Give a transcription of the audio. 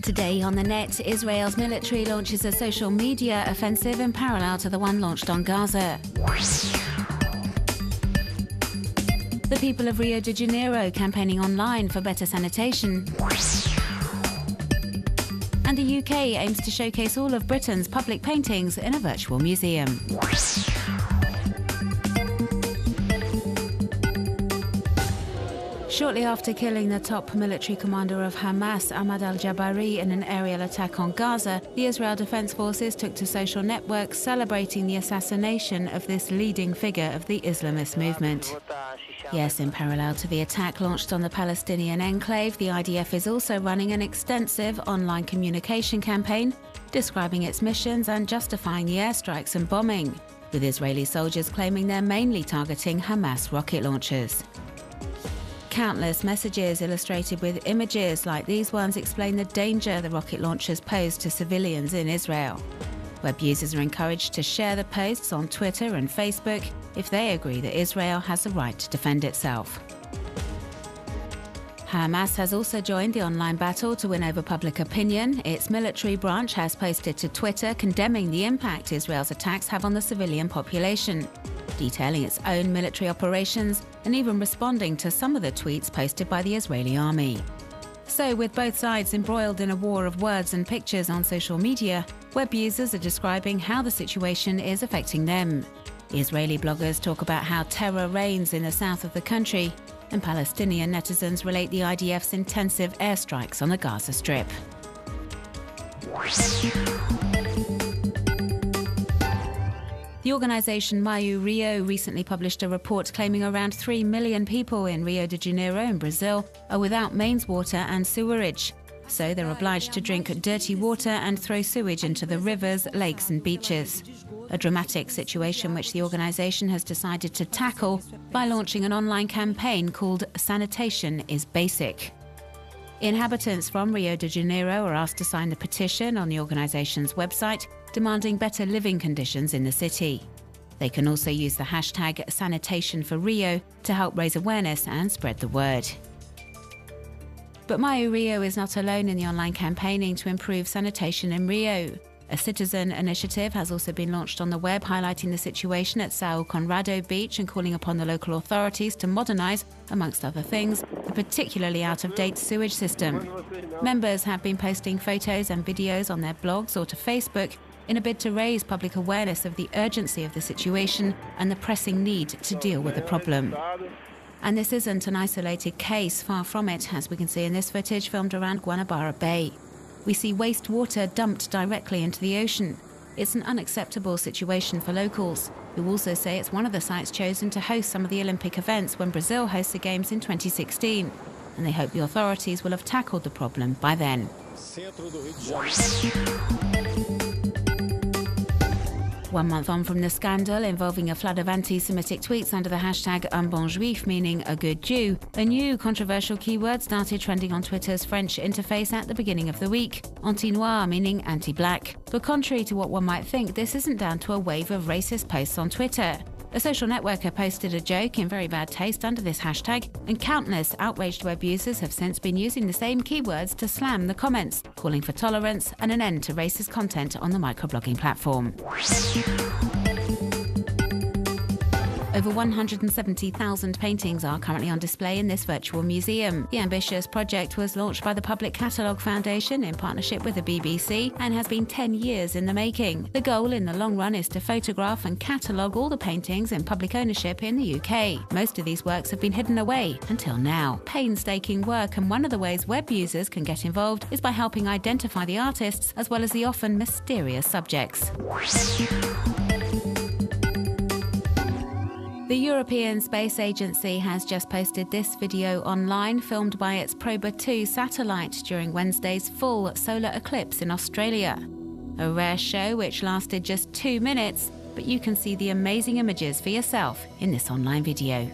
Today on the net, Israel's military launches a social media offensive in parallel to the one launched on Gaza. The people of Rio de Janeiro campaigning online for better sanitation. And the UK aims to showcase all of Britain's public paintings in a virtual museum. Shortly after killing the top military commander of Hamas, Ahmad al-Jabari, in an aerial attack on Gaza, the Israel Defense Forces took to social networks celebrating the assassination of this leading figure of the Islamist movement. Yes, in parallel to the attack launched on the Palestinian enclave, the IDF is also running an extensive online communication campaign describing its missions and justifying the airstrikes and bombing, with Israeli soldiers claiming they're mainly targeting Hamas rocket launchers. Countless messages illustrated with images like these ones explain the danger the rocket launchers pose to civilians in Israel. Web users are encouraged to share the posts on Twitter and Facebook if they agree that Israel has the right to defend itself. Hamas has also joined the online battle to win over public opinion. Its military branch has posted to Twitter condemning the impact Israel's attacks have on the civilian population, detailing its own military operations and even responding to some of the tweets posted by the Israeli army. So, with both sides embroiled in a war of words and pictures on social media, web users are describing how the situation is affecting them. Israeli bloggers talk about how terror reigns in the south of the country, and Palestinian netizens relate the IDF's intensive airstrikes on the Gaza Strip. The organisation Maio Rio recently published a report claiming around 3 million people in Rio de Janeiro in Brazil are without mains water and sewerage. So they're obliged to drink dirty water and throw sewage into the rivers, lakes and beaches. A dramatic situation which the organisation has decided to tackle by launching an online campaign called Sanitation is Basic. Inhabitants from Rio de Janeiro are asked to sign the petition on the organisation's website demanding better living conditions in the city. They can also use the hashtag Sanitation for Rio to help raise awareness and spread the word. But Maio Rio is not alone in the online campaigning to improve sanitation in Rio. A citizen initiative has also been launched on the web highlighting the situation at São Conrado Beach and calling upon the local authorities to modernise, amongst other things, a particularly out-of-date sewage system. Members have been posting photos and videos on their blogs or to Facebook in a bid to raise public awareness of the urgency of the situation and the pressing need to deal with the problem. And this isn't an isolated case, far from it, as we can see in this footage filmed around Guanabara Bay. We see wastewater dumped directly into the ocean. It's an unacceptable situation for locals, who also say it's one of the sites chosen to host some of the Olympic events when Brazil hosts the Games in 2016. And they hope the authorities will have tackled the problem by then. 1 month on from the scandal involving a flood of anti-Semitic tweets under the hashtag Un bon juif, meaning a good Jew, a new controversial keyword started trending on Twitter's French interface at the beginning of the week, anti-noir, meaning anti-black. But contrary to what one might think, this isn't down to a wave of racist posts on Twitter. A social networker posted a joke in very bad taste under this hashtag, and countless outraged web users have since been using the same keywords to slam the comments, calling for tolerance and an end to racist content on the microblogging platform. Over 170,000 paintings are currently on display in this virtual museum. The ambitious project was launched by the Public Catalogue Foundation in partnership with the BBC and has been 10 years in the making. The goal in the long run is to photograph and catalogue all the paintings in public ownership in the UK. Most of these works have been hidden away until now. Painstaking work, and one of the ways web users can get involved is by helping identify the artists as well as the often mysterious subjects. The European Space Agency has just posted this video online, filmed by its Proba 2 satellite during Wednesday's full solar eclipse in Australia. A rare show which lasted just 2 minutes, but you can see the amazing images for yourself in this online video.